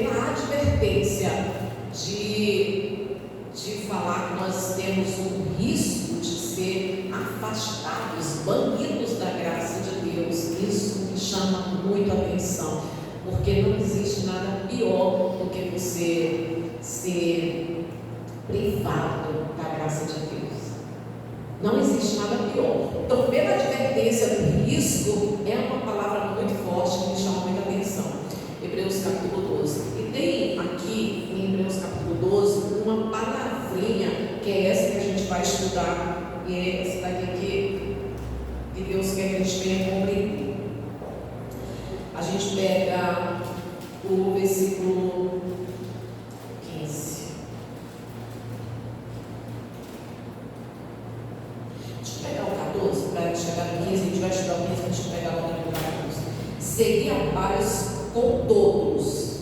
pela advertência de falar que nós temos um risco de ser afastados, banidos da graça de Deus. Isso me chama muito a atenção, porque não existe nada pior do que você ser privado da graça de Deus. Não existe nada pior. Então, pela advertência do risco, é uma palavra muito forte que me chama muita atenção. Hebreus capítulo 12. E tem aqui em Hebreus capítulo 12 uma palavrinha, que é essa que a gente vai estudar, e é essa daqui que Deus quer que a gente venha compreender. A gente pega o versículo 15. Deixa eu pegar o 14 para chegar no 15. A gente vai estudar o 15, deixa eu pegar o 14. Seguir a paz com todos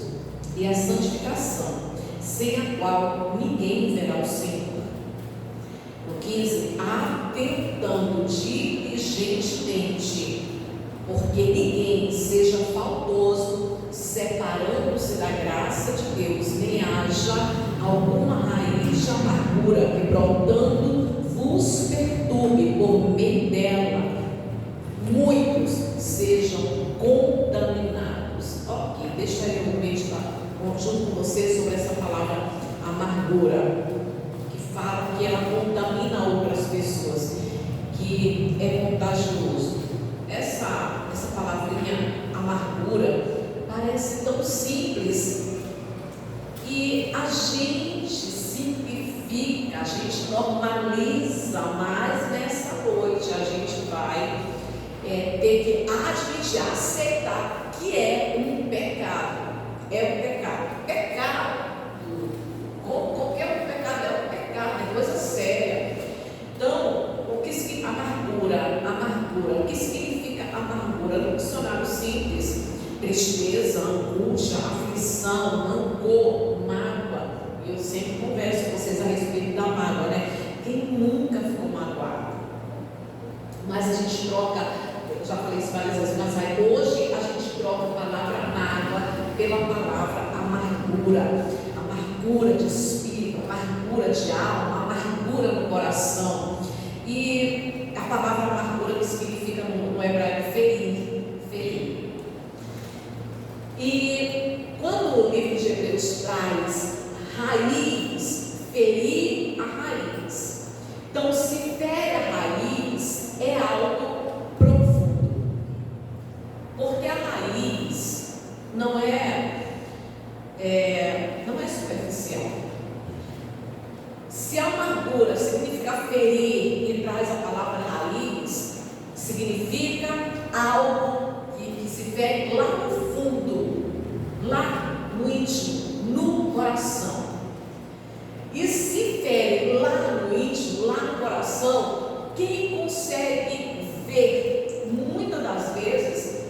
e a santificação, sem a qual ninguém verá o Senhor. No 15, atentando diligentemente, porque ninguém seja faltoso, separando-se da graça de Deus, nem haja alguma raiz de amargura que brotando vos perturbe, por meio dela muitos sejam contaminados. Ok, deixa eu meditar junto com você sobre essa palavra amargura, que fala que ela contamina outras pessoas, que é contagioso. Essa palavrinha amargura parece tão simples, e a gente simplifica, a gente normaliza, mas nessa noite a gente vai ter que admitir, aceitar que é um pecado. É um pecado. Pecado, como qualquer um pecado, é um pecado, é coisa séria. Então, o que significa amargura? O que significa amargura? No dicionário simples: tristeza, angústia, aflição, rancor, mágoa. Eu sempre converso com vocês a respeito da mágoa, né? Quem nunca ficou magoado? Mas a gente troca, eu já falei isso várias vezes, mas aí hoje a gente troca a palavra mágoa pela palavra amargura. Amargura de espírito, amargura de alma, amargura no coração. E a palavra amargura que significa no hebraico ferir. E quando o livro de Hebreus traz raiz, ferir a raiz, então se fere a raiz é algo profundo, porque a raiz não é superficial. Se a amargura significa ferir e traz a palavra raiz, significa algo que se fere lá no fundo, lá no íntimo, no coração. E se fere lá no íntimo, lá no coração, quem consegue ver, muitas das vezes,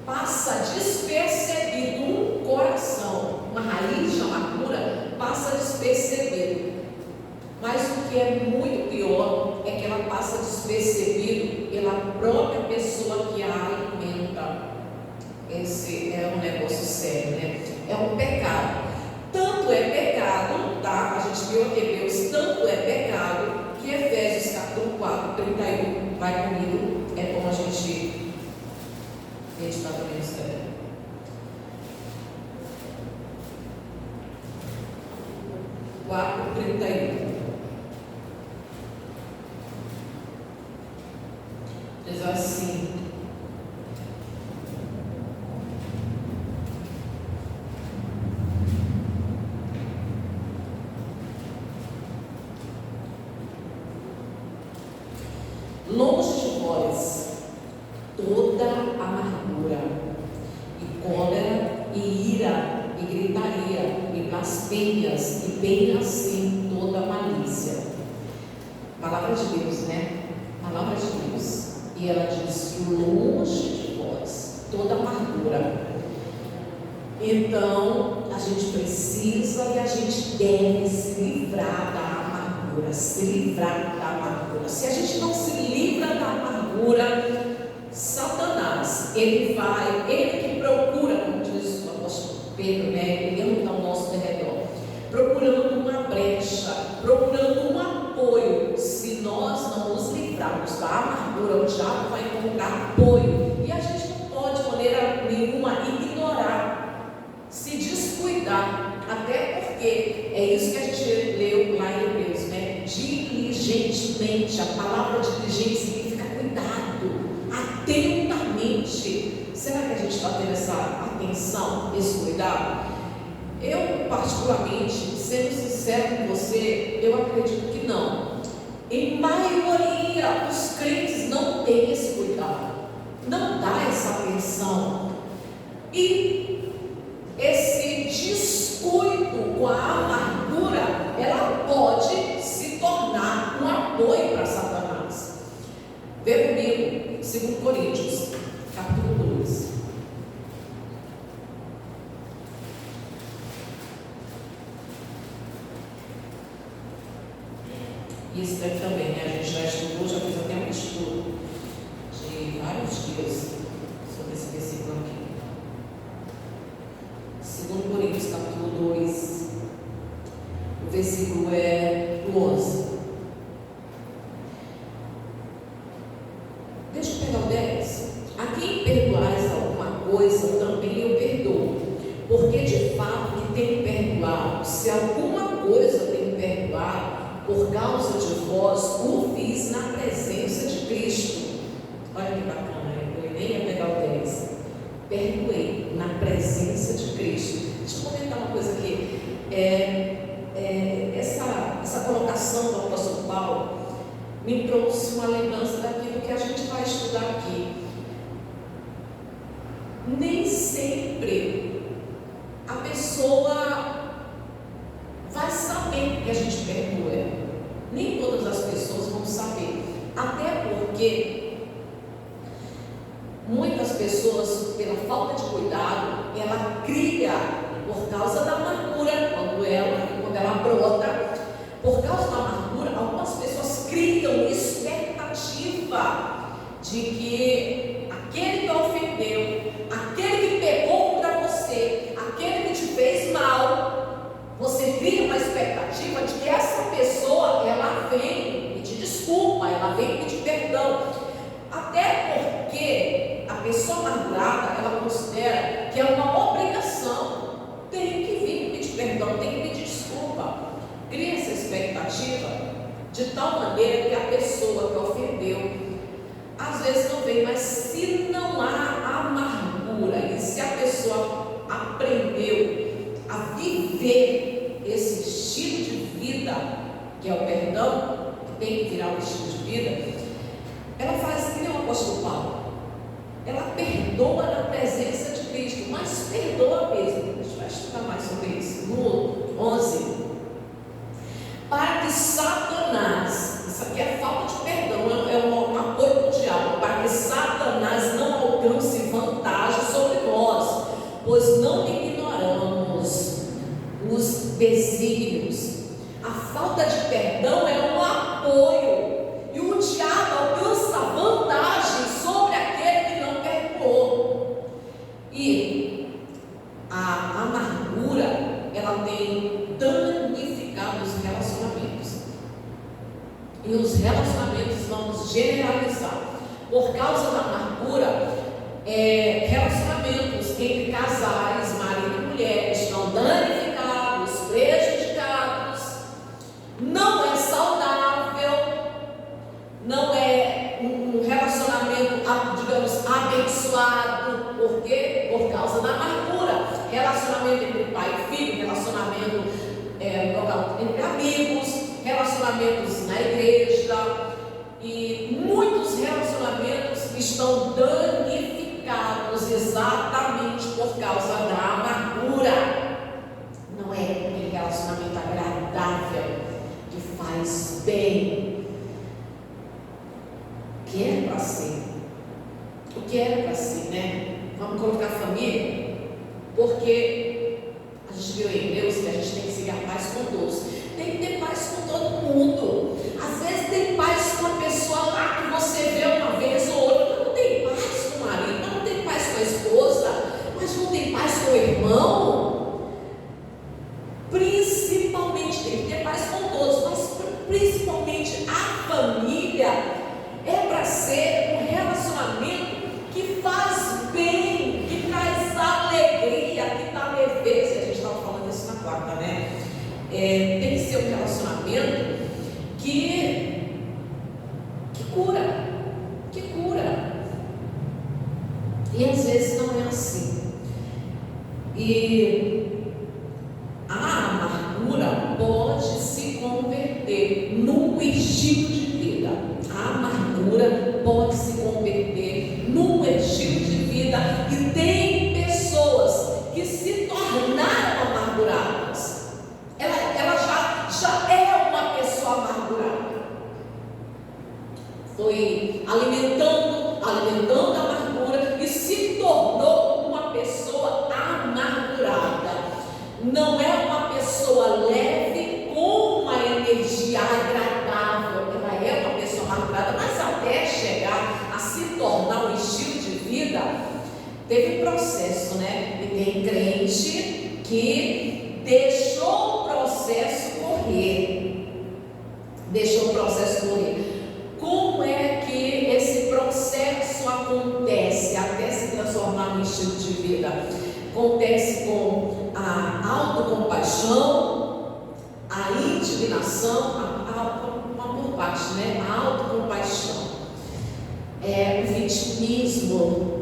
passa despercebido um coração, uma raiz de amargura, passa despercebido. Mas o que é muito pior é que ela passa despercebido pela própria pessoa que a alimenta. Esse é um negócio sério, né? É um pecado. Tanto é pecado, tá? A gente viu aqui Hebreus, tanto é pecado que Efésios capítulo 4, 31, vai comigo, é bom a gente meditar também isso aí. 4:31. Diz assim: longe de vós toda amargura e cólera e ira e gritaria e blasfêmias, e bem assim toda malícia. Palavra de Deus, né? Palavra de Deus. E ela diz: longe de vós toda amargura. Então a gente precisa e a gente deve se livrar da amargura, se livrar da amargura. Se a gente não se livra da amargura, Satanás, ele que procura, como diz o apóstolo Pedro, né, olhando ao nosso redor, procurando uma brecha, procurando um apoio. Se nós não nos livrarmos da amargura, o diabo vai encontrar apoio, e a gente não pode de maneira nenhuma ignorar, se descuidar, até porque é isso que a gente leu lá em Hebreus, né? Diligentemente. A palavra diligente significa cuidado, atentamente. Será que a gente está tendo essa atenção, esse cuidado? Eu, particularmente, sendo sincero com você, eu acredito que não. Em maioria, os crentes não têm esse cuidado, não dá essa atenção. E esse descuido com a amargura, ela pode se tornar um apoio para Satanás. Vê comigo, 2 Coríntios, capítulo 2. Isso daqui também, né? A gente já estudou, já fez até um estudo de vários dias sobre esse versículo aqui. 2 Coríntios, capítulo 2, o versículo é o 11. Deixa eu pegar o 10. A quem perdoares alguma coisa, também eu perdoo, porque de fato que tenho perdoado. Se alguma coisa tenho perdoado, por causa de vós, o fiz na presença de Cristo. Olha que bacana, eu nem ia pegar o 10. Perdoei na presença de Cristo. Deixa eu comentar uma coisa aqui. Essa colocação do apóstolo Paulo me trouxe uma lembrança daquilo que a gente vai estudar aqui. Nem sempre a pessoa vai saber que a gente perdoa. Nem todas as pessoas vão saber. Até porque muitas pessoas, pela falta de cuidado, ela cria, por causa da amargura, quando ela brota, por causa da amargura, algumas pessoas criam expectativa de que aquele que ofendeu, aquele que pegou contra você, aquele que te fez mal, você cria uma expectativa de que essa pessoa, ela vem pedir desculpa, ela vem pedir perdão. Até porque a pessoa amargurada, ela considera que é uma obrigação, tem que vir pedir perdão, tem que pedir desculpa. Cria essa expectativa de tal maneira que a pessoa que ofendeu, às vezes não vem, mas se não há amargura, e se a pessoa aprendeu a viver esse estilo de vida, que é o perdão, que tem que virar um estilo de vida, ela faz que nem o apóstolo Paulo. Ela perdoa na presença de Cristo, mas perdoa mesmo. A gente vai estudar mais sobre isso. No 11, para que Satanás, isso aqui é falta de perdão, é um apoio do diabo, para que Satanás não alcance vantagem sobre nós, pois não ignoramos os desígnios. A falta de perdão é um apoio, e o diabo alcança vantagem sobre aquele que não perdoou. E a amargura, ela tem danificado os relacionamentos, e os relacionamentos vamos generalizar por causa da amargura. Relacionamentos entre casais, marido e mulher, estão danificados, prejudicados. Não é saudável, não é um relacionamento, digamos, abençoado. Por quê? Por causa da amargura. Relacionamento entre pai e filho, relacionamento entre amigos, relacionamentos na igreja, e muitos relacionamentos estão danificados exatamente por causa da amargura. Não é aquele relacionamento agradável que faz bem. O que era para ser? O que era para ser, né? Vamos colocar família, porque a gente viu em Deus que a gente tem que seguir a paz com todos. Tem que ter paz com todo mundo. Às vezes tem paz com a pessoa lá que você vê uma vez ou outra, mas não tem paz com o marido, mas não tem paz com a esposa, mas não tem paz com o irmão. Tem que ser um relacionamento que cura, que cura. E às vezes não é assim. E a amargura pode se converter num estilo de vida. A amargura pode se converter num estilo de vida. E tem pessoas que se tornaram amarguradas. Ela já é uma pessoa amargurada. Foi alimentando a amargura e se tornou uma pessoa amargurada. Não é uma pessoa leve com uma energia agradável. Ela é uma pessoa amargurada, mas até chegar a se tornar um estilo de vida, teve processo, né? E tem crente que deixou o processo correr. Como é que esse processo acontece até se transformar num estilo de vida? Acontece com a autocompaixão, a indignação, uma por parte, né? A autocompaixão, o vitimismo.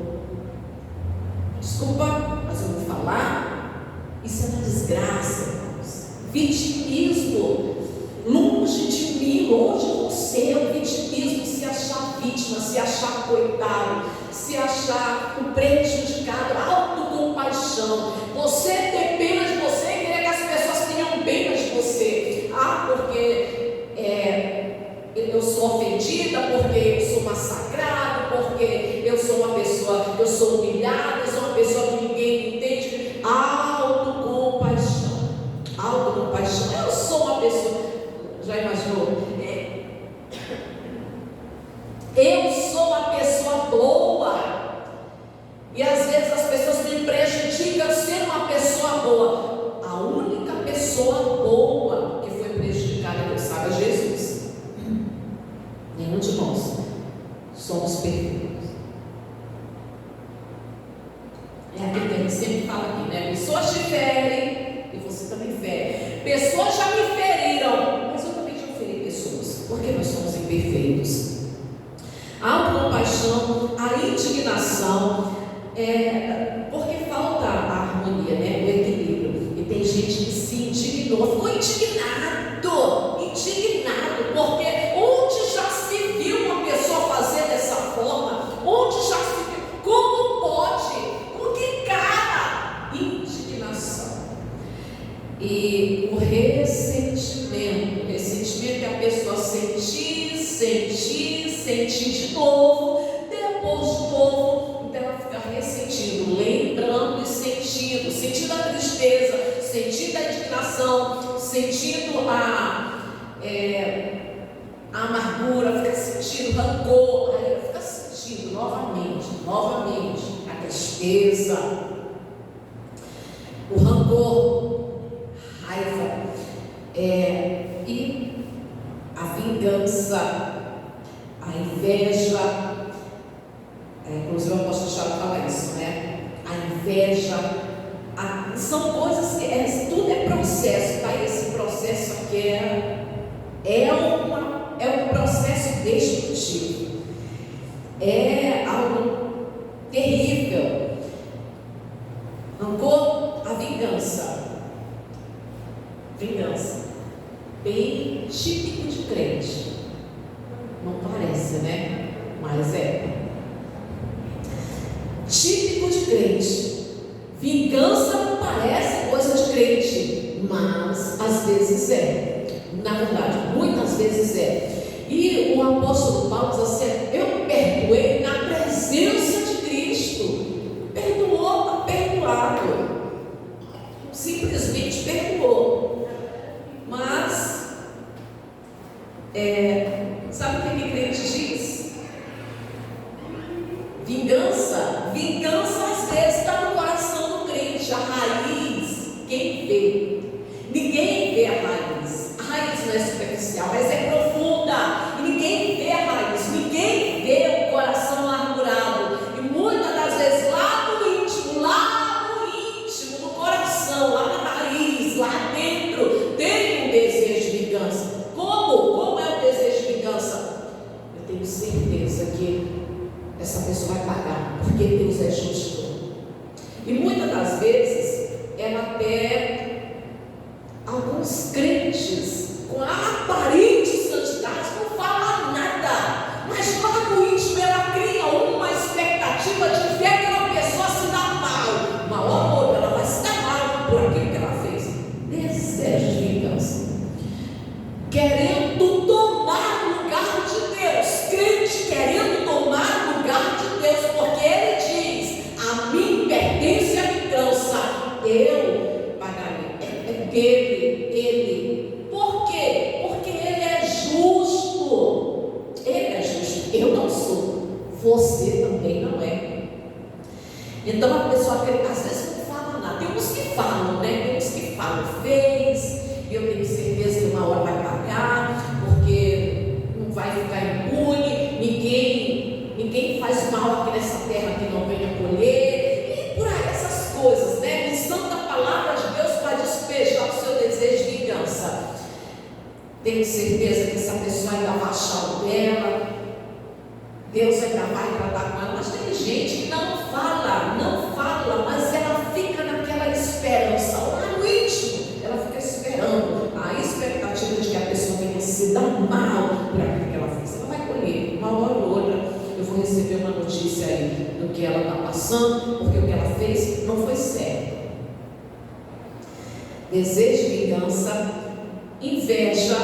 Desculpa, mas eu vou falar. Isso é uma desgraça, irmãos. Vitimismo, longe de mim, longe de você. O vitimismo, se achar vítima, se achar coitado, se achar o prejudicado. Autocompaixão, você ter pena de você e querer que as pessoas tenham pena de você. Porque eu sou ofendida, porque eu sou massacrado, porque eu sou uma pessoa, eu sou humilhada, eu sou uma pessoa que ninguém entende. Autocompaixão. Eu sou uma pessoa, já imaginou? Eu sou uma pessoa boa. E às vezes as pessoas me prejudicam sendo uma pessoa boa. A única pessoa boa que foi prejudicada, Deus sabe, é Jesus. Nenhum de nós somos perfeitos. É aquilo que a gente sempre fala aqui, né? Pessoas te ferem e você também fere. Pessoas já me feriram, mas eu também já feri pessoas, porque nós somos imperfeitos. A autocompaixão, a indignação, porque falta a harmonia, né? O equilíbrio. E tem gente que se indignou, ficou indignado, porque onde já se viu uma pessoa fazer dessa forma? Onde já se viu? Como pode? Com que cara? Indignação. E o ressentimento que a pessoa sentir de novo, depois de novo, então ela fica ressentindo, lembrando e sentindo a tristeza, sentindo a indignação, sentindo a amargura, fica sentindo rancor, aí ela fica sentindo novamente a tristeza, o rancor, raiva, e a vingança, a inveja. Inclusive o apóstolo Tiago fala isso, né? A inveja, são coisas que tudo é processo, tá? Esse processo aqui é um processo destrutivo, é algo terrível. Rancor, a vingança, bem típico de crente. Não parece, né? Mas é típico de crente. Vingança não parece coisa de crente, mas às vezes é. Na verdade, muitas vezes é. E o apóstolo Paulo diz assim: eu perdoei na presença de Cristo. Perdoou, está perdoado. Simplesmente perdoou. Mas sabe o que crente diz? Vingança às vezes está no coração do crente. A raiz, quem vê? Ninguém vê a raiz. A raiz não é superficial, mas é profunda. E ninguém vê a raiz, ninguém vê o coração amargurado. E muitas das vezes lá no íntimo, no coração, lá na raiz, lá dentro alguns crentes com a aparente santidade não falam nada, mas lá no íntimo ela cria uma expectativa de ver aquela pessoa se dar mal ou outra, ela vai se dar mal por aquilo que ela fez. Desejo de vingança, querendo tomar o lugar de Deus, crente querendo tomar o lugar de Deus, porque ele diz: a mim pertence a vingança, eu pagarei. É dele. Por quê? Porque ele é justo. Ele é justo. Eu não sou. Você também não é. Então a pessoa às vezes não fala nada. Tem uns que falam, né? Tem uns que falam, fez, e eu tenho certeza que uma hora vai pagar, porque não vai ficar impune, ninguém faz mal aqui nessa terra que não venha colher, e por aí essas coisas, né? Usando a palavra de Deus para despejar o seu desejo de vingança. Tenho certeza que essa pessoa ainda vai achar o dela, Deus ainda vai tratar com ela, mas tem gente que não fala, mas ela fica naquela esperança, lá no íntimo, ela fica esperando a expectativa de que a pessoa venha se dar mal por aquilo que ela fez. Ela vai colher, uma hora ou outra eu vou receber uma notícia aí do que ela está passando, porque o que ela fez não foi certo. Desejo de vingança, inveja,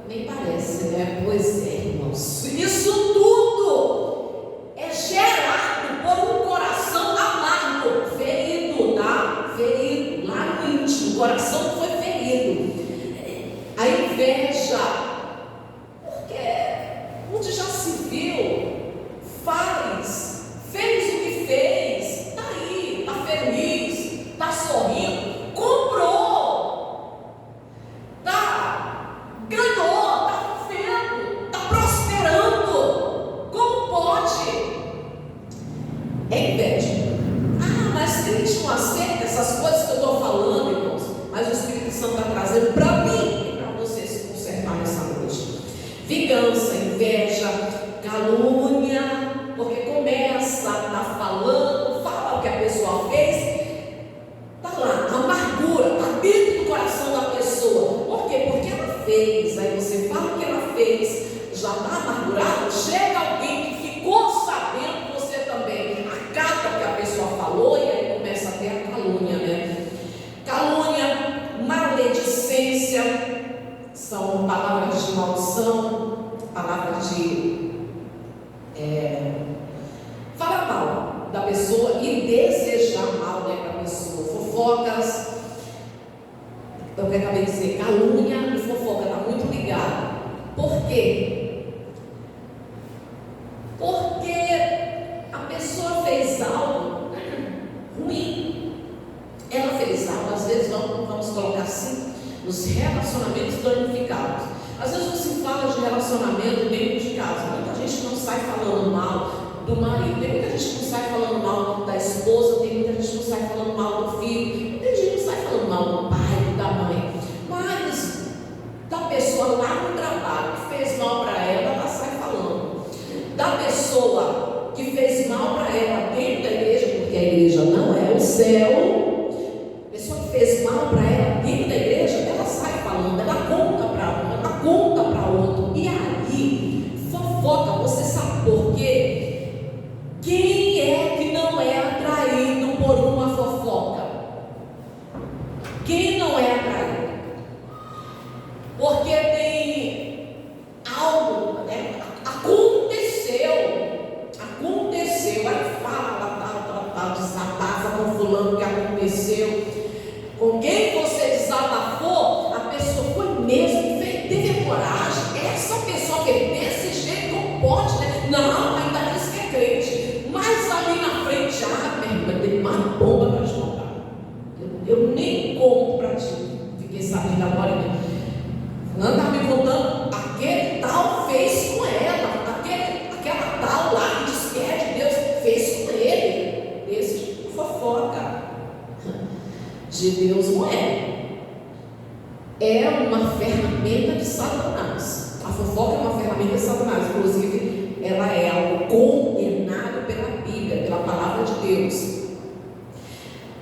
nem parece, né? Pois é, irmãos, isso tudo é gerado por um coração amargo, ferido, tá? Ferido, lá no íntimo, o coração foi ferido. A inveja, porque onde já se viu, fez o que fez, está aí, está feliz, está sorrindo, comprou, ganhou, está vivendo, está prosperando. Como pode? É inveja. Mas crente não aceita essas coisas que eu estou falando, irmãos, mas o Espírito Santo está trazendo para mim e para você se consertar nessa noite. Vingança, inveja, calúnia, porque começa a estar falando, fala o que a pessoa fez, está lá, amargura, está dentro do coração da pessoa. Por quê? Porque ela fez, aí você fala o que ela fez, já está amargurado, chega alguém que ficou sabendo, você também acata o que a pessoa falou, e aí começa a ter a calúnia, né? Calúnia, maledicência, são palavras de maldição, palavras de falar mal da pessoa e desejar mal, né, para a pessoa. Fofocas, eu acabei de dizer, calúnia e fofoca está muito ligado. Por quê? Porque a pessoa fez algo ruim, ela fez algo, às vezes vamos colocar assim, nos relacionamentos danificados. Às vezes não se fala de relacionamento dentro de casa, muita gente não sai falando mal do marido, tem muita gente que não sai falando mal da esposa, tem muita gente que não sai falando mal do filho, tem gente que não sai falando mal do pai, da mãe, mas da pessoa lá no trabalho que fez mal para ela, ela sai falando. Da pessoa que fez mal para ela dentro da igreja, porque a igreja não é o céu, a pessoa que fez mal para ela dentro da igreja, ela sai falando, ela conta para um, ela conta para outro, e aí fofoca. Você sabe por quê? Quem é que não é atraído por uma fofoca? Quem não é atraído? Porque tem algo, né? Aconteceu, aí fala, desabafa com fulano que aconteceu. Com quem você desabafou, a pessoa foi mesmo, teve coragem. Essa pessoa fez desse jeito, não pode, né? Não, ainda diz que é crente. Mas ali na frente, minha irmã, tem uma bomba para te contar. Eu nem conto para ti. Fiquei sabendo agora mesmo. Fulano estava me contando, aquele tal fez com ela, aquela tal lá que diz que é de Deus, fez com ele. Esse tipo de fofoca. De Deus não é. É uma ferramenta de Satanás. A fofoca é uma ferramenta de Satanás. Inclusive, ela é algo condenado pela Bíblia, pela palavra de Deus.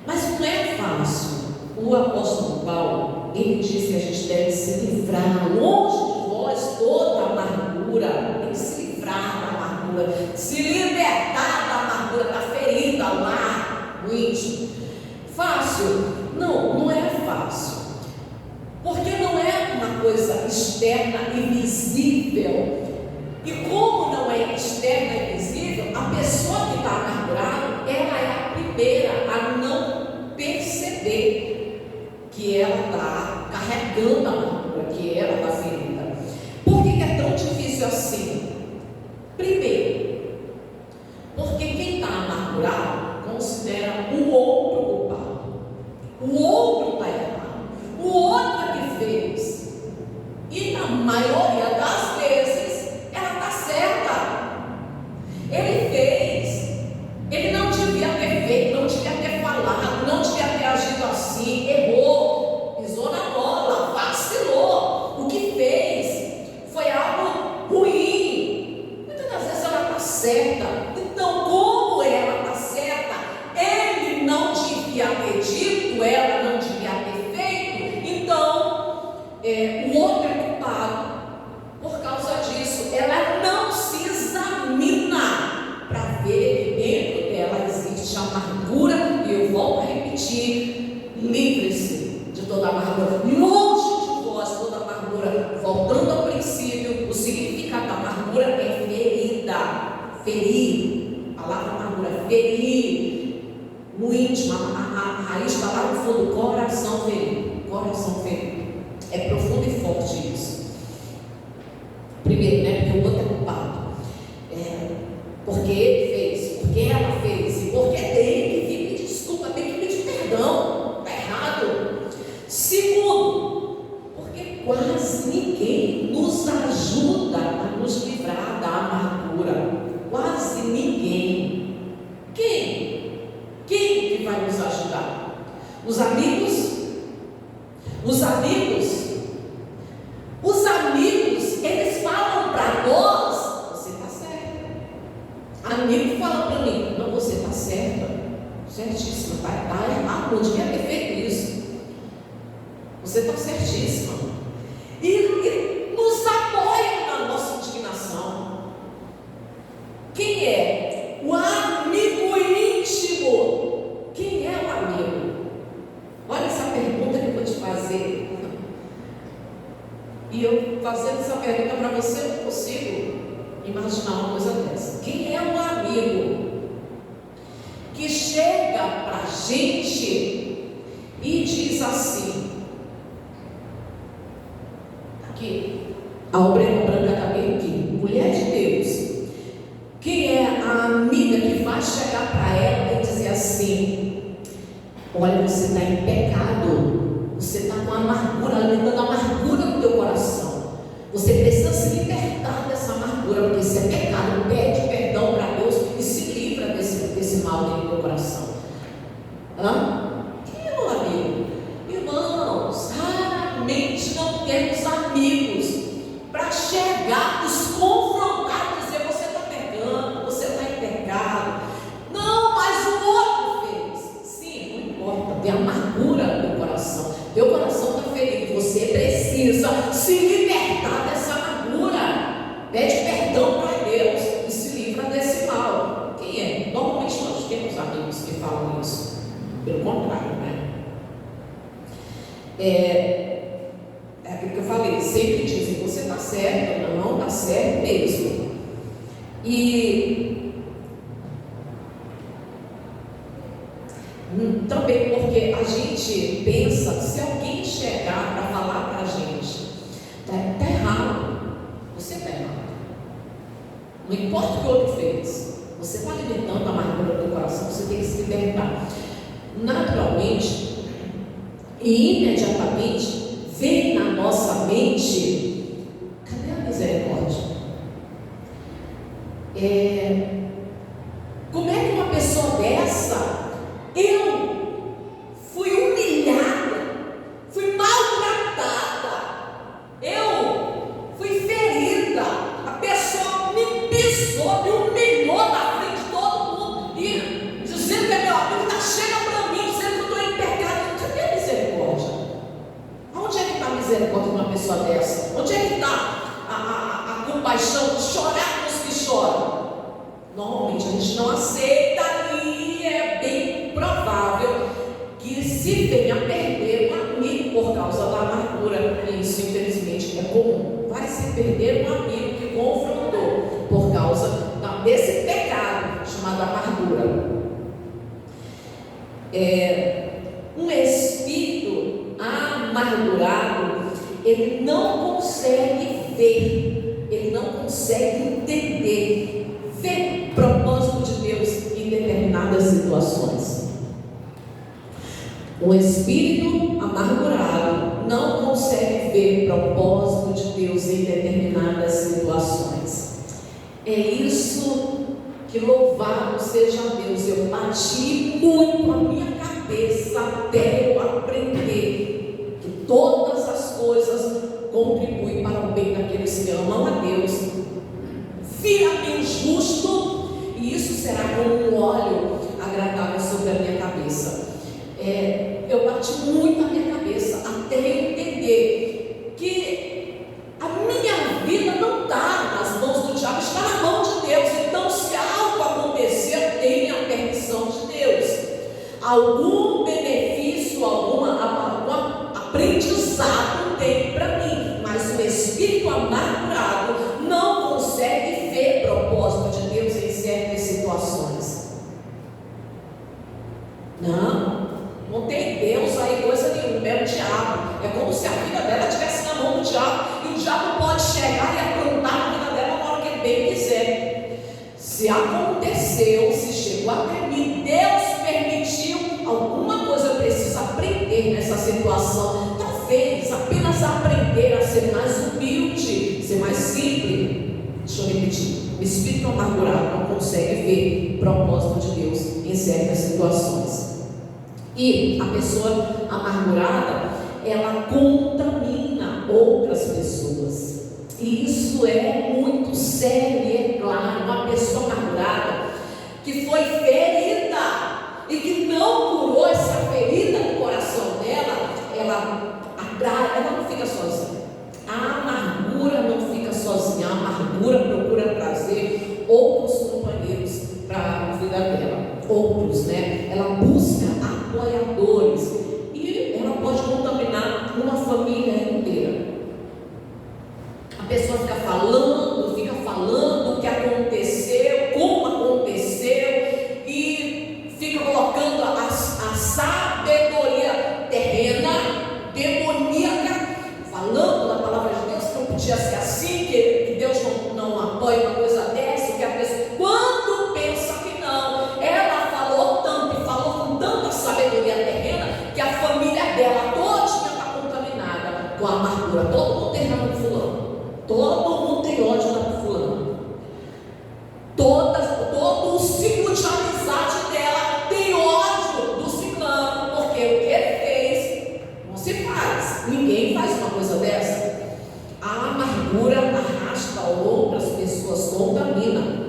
Mas não é fácil. O apóstolo Paulo, ele diz que a gente deve se livrar, longe de vós toda amargura, tem que se livrar da amargura, se libertar da amargura, da ferida lá no íntimo. Fácil? Não, não é fácil, porque não é uma coisa externa e visível. E como não é externa e visível, a pessoa que está amargurada, ela é a primeira a não perceber que ela está carregando a amargura, que ela está ferida. Por que é tão difícil assim? Primeiro, porque quem está amargurado considera o outro culpado. O outro está errado. O outro é que fez. E na maioria das vezes, ela está certa. Ele fez. Ele não devia ter feito, não devia ter falado, não devia ter agido assim. Errou, pisou na bola, vacilou. O que fez foi algo ruim. Muitas das vezes ela está certa. Então, como ela está certa, ele não devia ter dito, ela não devia ter feito. Então, o outro é culpado por causa disso. Ela não se examina para ver que dentro dela existe amargura. E eu volto a repetir: livre-se de toda amargura, longe de vós toda amargura. Voltando ao princípio, o significado da amargura é ferida, ferir. A palavra amargura é ferir no íntimo. A raiz está lá no fundo, coração ferido. Coração ferido. É profundo e forte isso. Primeiro, né? Porque o outro é culpado. Porque ele fez, porque ela fez, e porque tem que vir pedir desculpa, tem que pedir perdão. Está errado. Segundo, porque quase ninguém nos ajuda a nos livrar da amargura. Quase ninguém. Quem? Quem que vai nos ajudar? Os amigos? Os amigos? Os amigos, eles falam para nós: você está certo. Amigo fala para mim: não, você está certa, certíssima, está errado, não devia ter feito isso. Você está certíssima. E nos apoia na nossa indignação. Quem é? O amigo íntimo. Quem é o amigo? Olha essa pergunta que eu vou te fazer. E eu fazendo essa pergunta para você, eu não consigo imaginar uma coisa dessa. Quem é um amigo que chega para a gente e diz assim: aqui, a obreira branca está bem aqui, mulher de Deus. Quem é a amiga que vai chegar para ela e dizer assim: olha, você está em pecado. Você está com amargura, alimentando a amargura no teu coração. Você precisa se libertar dessa amargura, porque isso é pecado. Pede perdão para Deus e se livra desse mal dentro do teu coração. Quem é o amigo? Irmãos, raramente não temos amigos para chegar, nos confrontar e dizer: você está pecando, você está em pecado. Não, mas o outro fez. Sim, não importa, tem amargura no teu coração. Teu coração está ferido, você precisa se libertar dessa amargura. Pede perdão para Deus e se livra desse mal. Quem é? Normalmente nós temos amigos que falam isso. Pelo contrário, né? É aquilo que eu falei, sempre dizem: você está certo, não está certo mesmo. E também porque a gente pensa que se alguém chegar para falar para a gente: está errado, você está errado. Não importa o que o outro fez, você está alimentando a amargura do teu coração, você tem que se libertar. Naturalmente e imediatamente vem na nossa mente: cadê a misericórdia? Como é que uma pessoa dessa, eu fui humilhada, fui maltratada, eu fui ferida, a pessoa me pisou, me humilhou na frente de todo mundo e dizendo que é meu amigo, chega para mim dizendo que eu estou em pecado. Cadê a misericórdia? misericórdia de uma pessoa dessa? Onde é que está a compaixão? Chorar com os que choram. Normalmente a gente não aceita e é bem provável que se venha a perder um amigo por causa da amargura. E isso, infelizmente, é comum. Vai se perder um amigo que confrontou por causa desse pecado chamado amargura. Um espírito amargurado, ele não consegue ver, ele não consegue entender, ver o propósito de Deus em determinadas situações. Um espírito amargurado não consegue ver o propósito de Deus em determinadas situações. É isso que, louvado seja Deus, eu bati muito a minha cabeça até eu aprender que todas as coisas contribuem para o bem daqueles que amam a Deus. Fiel justo, e isso será como um óleo agradável sobre a minha cabeça. Eu bati muito a minha cabeça até eu entender que a minha vida não está nas mãos do diabo, está na mão de Deus. Então, se algo acontecer, tem a permissão de Deus. Algum benefício, algum aprendizado tem para mim, mas o espírito amargurado não consegue ver o propósito de Deus em certas situações. Não tem Deus aí coisa nenhuma, é o diabo. É como se a vida dela estivesse na mão do diabo, e o diabo pode chegar e aprontar a vida dela na hora que ele bem quiser. Se aconteceu, se chegou até mim, Deus permitiu alguma coisa, eu preciso aprender nessa situação. Talvez apenas aprender a ser mais humilde, ser mais simples. Deixa eu repetir: o espírito amargurado não consegue ver o propósito de Deus em certas situações. E a pessoa amargurada, ela contamina outras pessoas. E isso é muito sério, e é claro. Uma pessoa amargurada que foi ferida e que não curou essa ferida no coração dela, ela não fica sozinha. A amargura não fica sozinha. A amargura procura trazer outros companheiros para a vida dela. Outros, né? Ela busca apoiadores, e ela pode contaminar uma família inteira. A pessoa fica falando o que aconteceu, como aconteceu, e fica colocando a sabedoria terrena, demoníaca, falando da palavra de Deus, que não podia ser assim, que Deus não apoia uma coisa dessa, que a pessoa, quando pensa que não, ela falou tanto e falou com tanta sabedoria terrena, que a família dela todinha está contaminada com a amargura. Todo mundo tem raiva do fulano, todo mundo tem ódio da fulana, todo o ciclo de amizade dela tem ódio do ciclano, porque o que ele fez não se faz. Ninguém faz uma coisa dessa. A amargura arrasta outras pessoas, contamina,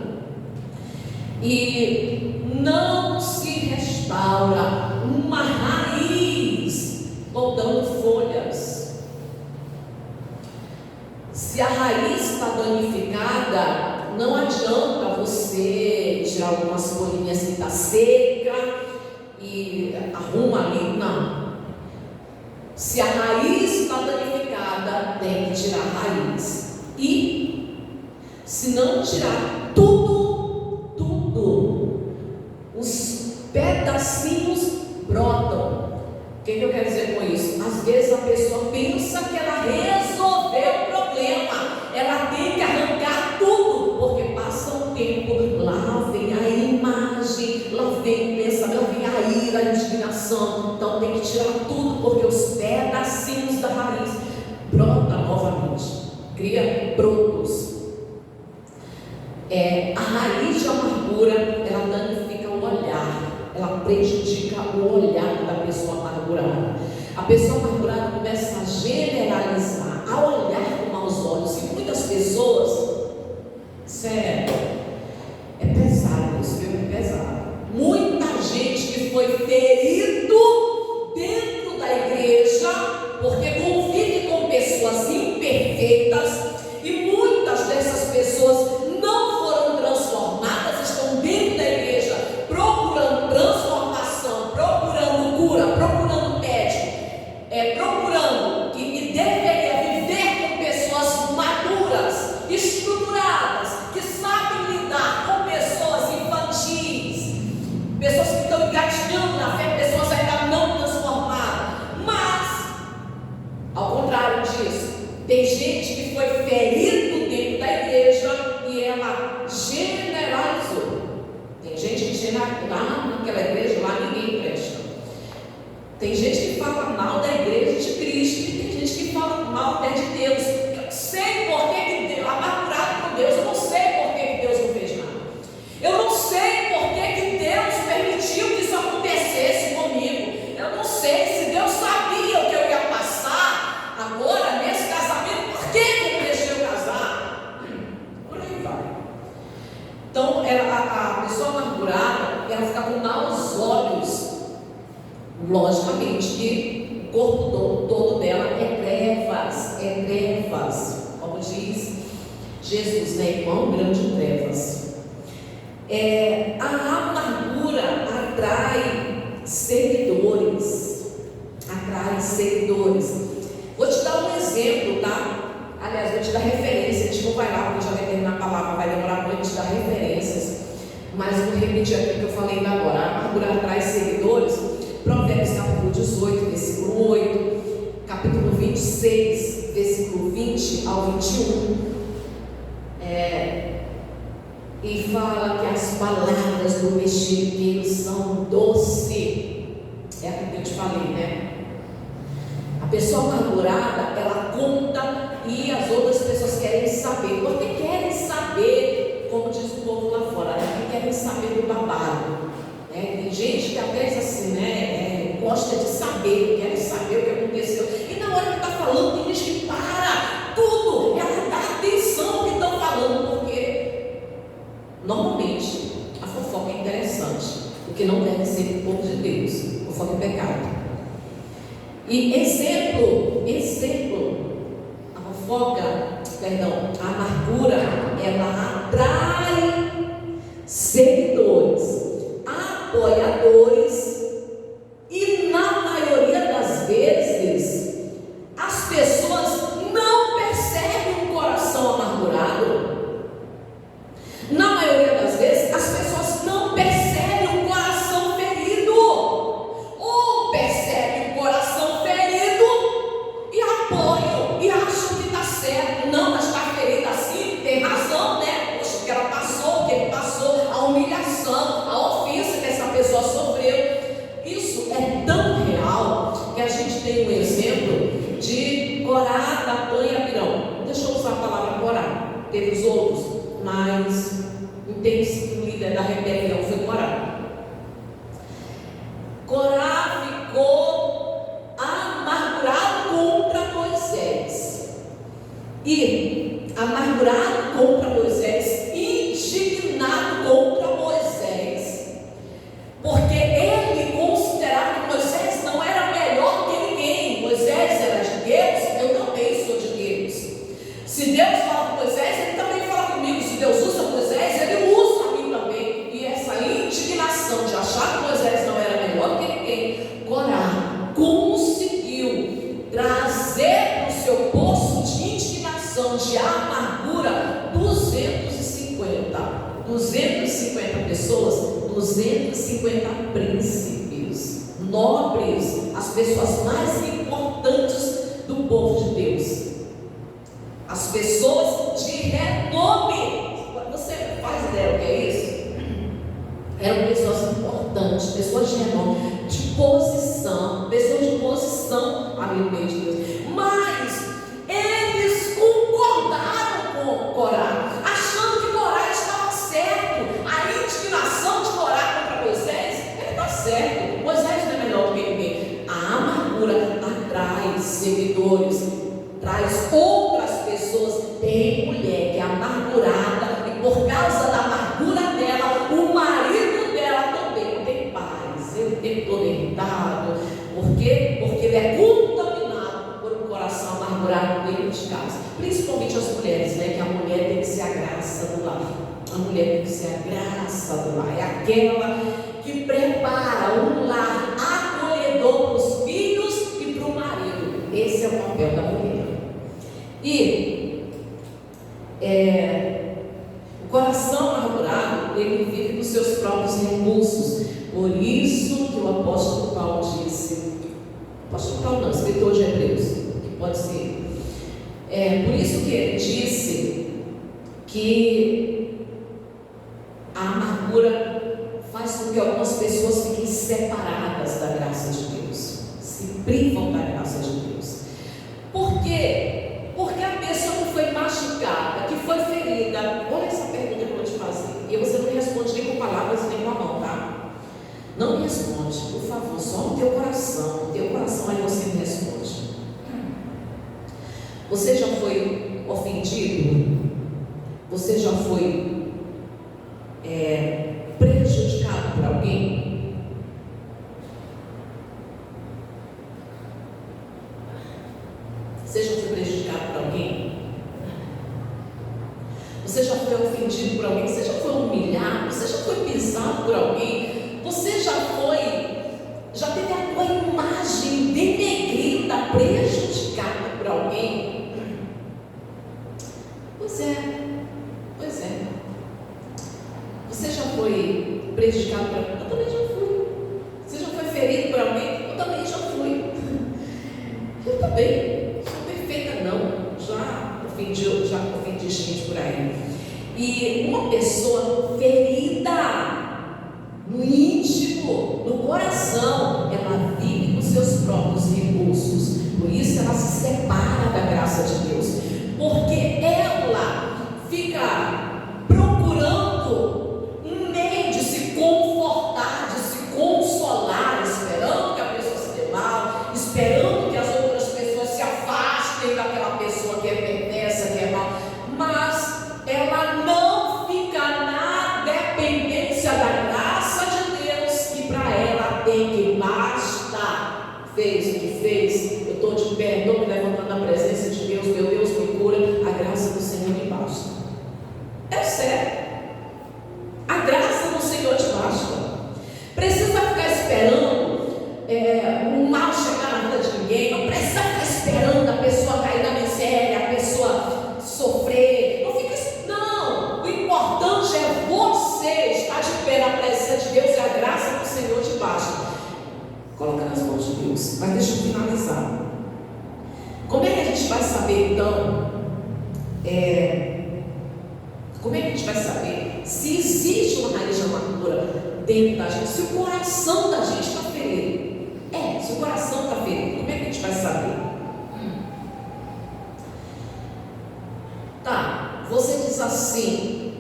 e não se restaura uma raiz podando folhas. Se a raiz está danificada, não adianta você tirar algumas folhinhas que está seca e arruma ali, não. Se a raiz está danificada, tem que tirar a raiz. E se não tirar tudo, os pedacinhos brotam. O que eu quero dizer com isso? Às vezes a pessoa pensa que ela resolveu o problema, ela tem que arrancar tudo, porque passa um tempo, lá vem a imagem, lá vem o pensamento, lá vem a ira, a indignação. Então tem que tirar tudo, porque os pedacinhos da raiz brotam novamente, cria brotos. A raiz de amargura, ela danifica o olhar, ela prejudica o olhar da pessoa amargurada. A pessoa amargurada começa a generalizar, a olhar com maus olhos. E muitas pessoas, sério, é pesado, isso é pesado. Muita gente que foi ferido dentro da igreja, porque convive com pessoas procurando e deveria viver com pessoas maduras, estruturadas, que sabem lidar com pessoas infantis, pessoas que estão engatinhando na fé, pessoas ainda não transformadas. Mas, ao contrário disso, tem gente que foi ferido dentro da igreja e ela generalizou. Tem gente que lá naquela igreja, lá ninguém presta. Tem gente que fala mal da igreja de Cristo e tem gente que fala mal até de Deus. Eu sei por que Deus, amargurado com Deus, eu não sei por que Deus não fez nada. Eu não sei por que Deus permitiu que isso acontecesse comigo. Eu não sei se Deus sabia o que eu ia passar agora nesse casamento, por que Ele deixou eu casar? Por aí vai. Então, a pessoa amargurada, ela fica com maus olhos. Logicamente que o corpo todo dela é trevas, como diz Jesus, né? Irmão grande trevas. A amargura atrai seguidores. Vou te dar um exemplo, tá? Aliás, vou te dar referência. A gente não vai lá, porque já vai terminar a palavra, vai demorar muito te dar referências. Mas vou repetir aqui o que eu falei ainda agora. A amargura atrai seguidores. Provérbios capítulo 18, versículo 8, capítulo 26, versículo 20 ao 21, e fala que as palavras do mexeriqueiro são doces. É aquilo que eu te falei, né? A pessoa amargurada, ela conta e as outras pessoas querem saber, porque querem saber, como diz o povo lá fora, né? Querem saber do babado. Tem gente que às vezes assim, né, gosta de saber, quer saber o que aconteceu. E na hora que está falando, tem gente que para tudo, ela dá atenção ao que estão falando, porque normalmente a fofoca é interessante, o que não deve ser do povo de Deus. Fofoca é pecado. E exemplo, a amargura, ela atrai seguidores, apoiadores, e na maioria das vezes as pessoas não percebem um coração amargurado. Na maioria das vezes as pessoas não percebem um coração ferido, ou percebem um coração ferido e apoiam e acham que está certo. Não, mas está ferido assim, tem razão, né? Poxa, o que ela passou, o que ele passou, a humilhação, a ofensa que essa pessoa sofreu. Isso é tão real que a gente tem um exemplo de Corá, Datã e Abirão. Deixa eu usar a palavra Corá, teve os outros, mas entende-se que o líder da rebelião foi Corá. Corá ficou amargurado contra Moisés, e amargurado contra Moisés, indignado contra Moisés, porque ele considerava que Moisés não era melhor que ninguém. Moisés era de Deus, eu também sou de Deus. Se Deus fala com Moisés, ele também fala comigo. Se Deus usa Moisés, ele usa a mim também. E essa indignação de achar que Moisés não era melhor que ninguém, Corá conseguiu trazer para o seu poço de indignação, de amargura, 250 pessoas, 250 príncipes, nobres, as pessoas mais importantes do povo de Deus, as pessoas de renome. Você faz ideia o que é isso? Eram pessoas importantes, pessoas de renome, de posição, pessoas de posição ali no meio de Deus. Mas eles concordaram com Corá, achando que Corá estava certo. A indignação de Corá contra Moisés, ele está certo. Moisés não é melhor do que ninguém. A amargura atrai seguidores, traz outras pessoas. Tem mulher que é amargurada e por causa da amargura dela, o marido dela também não tem paz. Ele tem todo irritado. Por quê? Porque ele é contaminado por um coração amargurado dentro de casa. Principalmente as mulheres, né? Que a mulher tem que ser a graça do lar. A mulher tem que ser a graça do lar. É aquela que prepara um lar acolhedor para os filhos e para o marido. Esse é o papel da mulher. E o coração amargurado, ele vive dos seus próprios impulsos. Por isso que o apóstolo Paulo disse, apóstolo Paulo não, escritor de Hebreus, que pode ser, por isso que ele disse que a amargura faz com que algumas pessoas fiquem separadas da graça de Deus, se privam da graça de Deus. Por quê? Porque a pessoa que foi machucada, que foi ferida, olha essa pergunta que eu vou te fazer, e você não me responde nem com palavras nem com a mão, tá? Não me responde, por favor, só no teu coração, aí você me responde. Você já foi ofendido? Você já foi prejudicado por alguém? Você já foi prejudicado por alguém? Você já foi ofendido por alguém? Você já foi humilhado? Você já foi pisado por alguém? Você já teve a tua imagem denegrida, prejudicada por alguém? Pois é. Você já foi prejudicado por alguém? Eu também já fui. Você já foi ferido por alguém? Eu também já fui. Eu também. Sou perfeita não. Já ofendi gente por aí. E uma pessoa ferida no íntimo, no coração, ela vive com seus próprios impulsos. Por isso ela se separa da graça de Deus, porque ela fica procurando um meio de se confortar, de se consolar, esperando que a pessoa se dê mal, esperando que as outras pessoas se afastem daquela pessoa que é perversa, que é mal, mas ela não fica na dependência da graça de Deus, que para ela tem que basta. Fez o que fez, eu estou de pé, estou me levantando na presença de Deus, meu Deus me cura, a graça do Senhor me basta. É sério, a graça do Senhor te basta. Precisa ficar esperando o mal chegar na vida de ninguém, não precisa ficar esperando a pessoa cair na miséria, a pessoa sofrer, não, o importante é você estar de pé na presença de Deus e a graça do Senhor te basta. Coloca nas mãos de Deus, mas deixa eu finalizar. Como é que a gente vai saber então, como é que a gente vai saber se existe uma raiz de amargura dentro da gente, se o coração da gente está ferido? Se o coração está ferido, como é que a gente vai saber? Tá, você diz assim,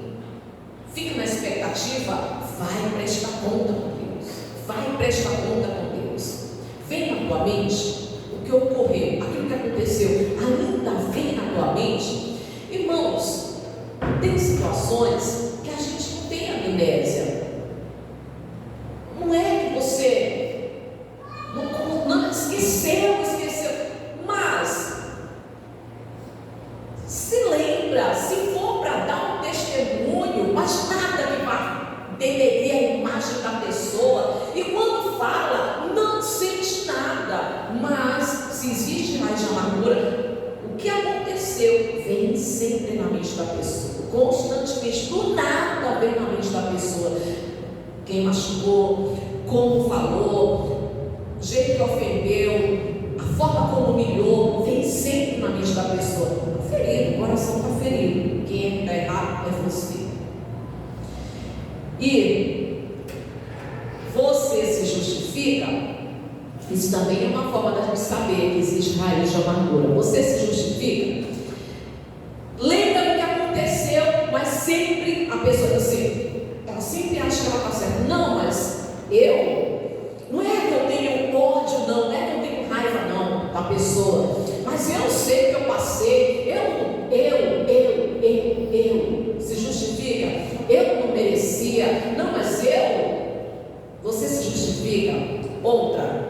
fica na expectativa, vai prestar conta com Deus, vai prestar conta com Deus. Vem na tua mente o que ocorreu, aquilo que aconteceu, ainda vem na tua mente. Irmãos, tem situações que a gente não tem amnésia. Não é que você não esqueceu, mas se lembra, se for para dar um testemunho, mas nada que vá denegrir a imagem da pessoa, e quando fala, não sente nada, mas se existe raiz de amargura, o que aconteceu vem sempre na mente da pessoa, constantemente, do nada vem na mente da pessoa. Quem machucou, como falou, o jeito que ofendeu, a forma como humilhou, vem sempre na mente da pessoa. Está ferido, o coração está ferido. Quem está errado é você. E você se justifica. Isso também é uma forma da gente saber que existe raiz de amargura. Você se justifica. Lembra do que aconteceu, mas sempre a pessoa ela sempre acha que ela está certa. Não, mas não é que eu tenho ódio, não é que eu tenho raiva, não, da pessoa, mas eu sei que eu passei, se justifica, eu não merecia, não, mas você se justifica. Outra,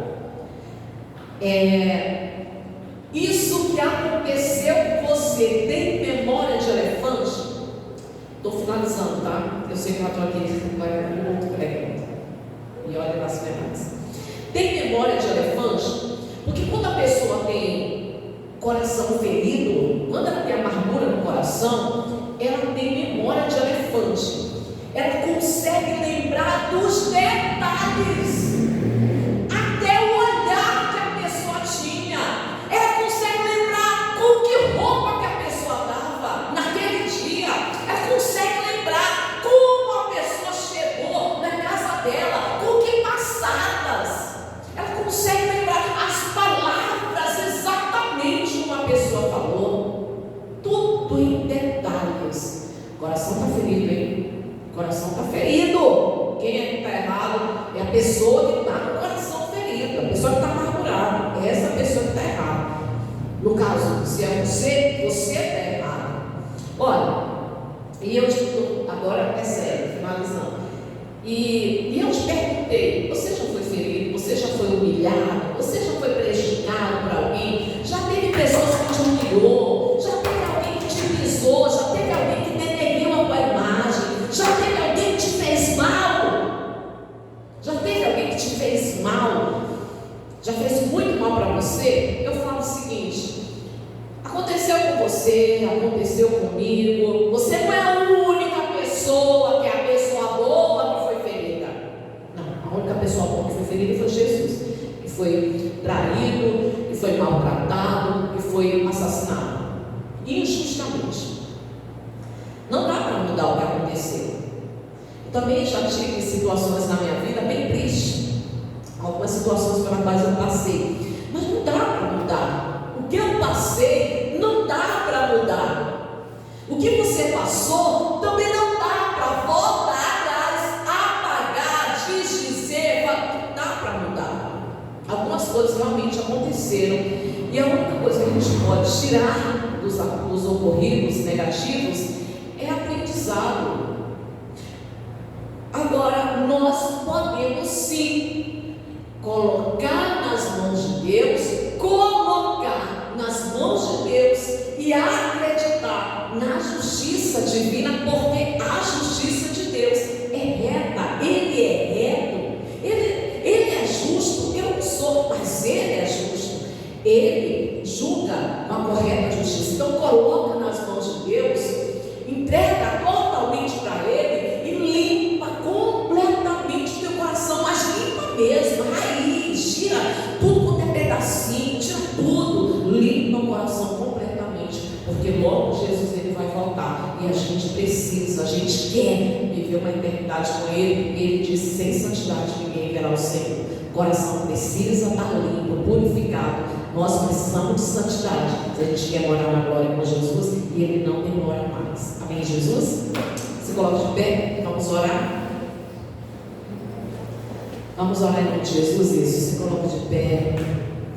isso que aconteceu com você tem memória de elefante? Estou finalizando, tá? Eu sei que eu estou aqui no outro prego. E olha nas ferramentas. Tem memória de elefante? Porque quando a pessoa tem coração ferido, quando ela tem amargura no coração, ela tem memória de elefante. Ela consegue lembrar dos detalhes, até o olhar que a pessoa tinha. Ela consegue lembrar com que roupa que a pessoa estava naquele dia. Ela consegue lembrar como a pessoa chegou na casa dela, com que passadas. Ela consegue lembrar as palavras exatamente como a pessoa falou. Tudo em detalhes. O coração está ferido, hein? O coração está ferido. Quem é que está errado? É a pessoa que está com o coração ferido, a pessoa que está amargurada. É essa pessoa que está errada. No caso, se é você está errado. Olha, e eu digo, agora é sério, finalizando. E eu te perguntei: você já foi ferido? Você já foi humilhado? Você já foi prejudicado por alguém? Já teve pessoas que te humilhou? Já teve alguém que te pisou? Já teve alguém que denegriu a tua imagem? Já teve alguém que te fez mal? Já teve alguém que te fez mal? Já fez muito mal para você? Eu falo o seguinte: aconteceu com você, aconteceu comigo. Você não é a única pessoa que é a pessoa boa que foi ferida. Não, a única pessoa boa que foi ferida foi Jesus, que foi traído, que foi maltratado, que foi assassinado injustamente. Não dá para mudar o que aconteceu. Eu também já tive situações na minha vida bem tristes, algumas situações pelas quais eu passei, mas não dá para mudar. O que eu passei não dá para mudar. O que você passou também não dá para voltar atrás, apagar, desdizer. Não dá para mudar. Algumas coisas realmente aconteceram, e a única coisa que a gente pode tirar dos ocorridos negativos é aprendizado. Agora, nós podemos sim colocar nas mãos de Deus, e acreditar na justiça divina, porque a justiça de Deus é reta. Ele é reto, ele é justo. Eu não sou, mas ele é justo. Ele julga com a correta justiça. Então coloca nas mãos de Deus, entrega totalmente para ele e limpa completamente o teu coração, mas limpa mesmo, raiz, tira tudo quanto é pedacinho, tira tudo, limpa o coração completamente, porque logo Jesus ele vai voltar e a gente quer viver uma eternidade com ele. Ele diz: sem santidade ninguém verá o Senhor. O coração precisa estar limpo, purificado. Nós precisamos de santidade se a gente quer morar na glória com Jesus, e ele não demora mais. Amém, Jesus? Se coloca de pé, vamos orar. Vamos orar em nome de Jesus. Isso, se coloca de pé,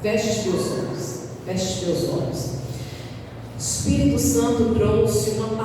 feche os teus olhos, feche os teus olhos. O Espírito Santo trouxe uma palavra.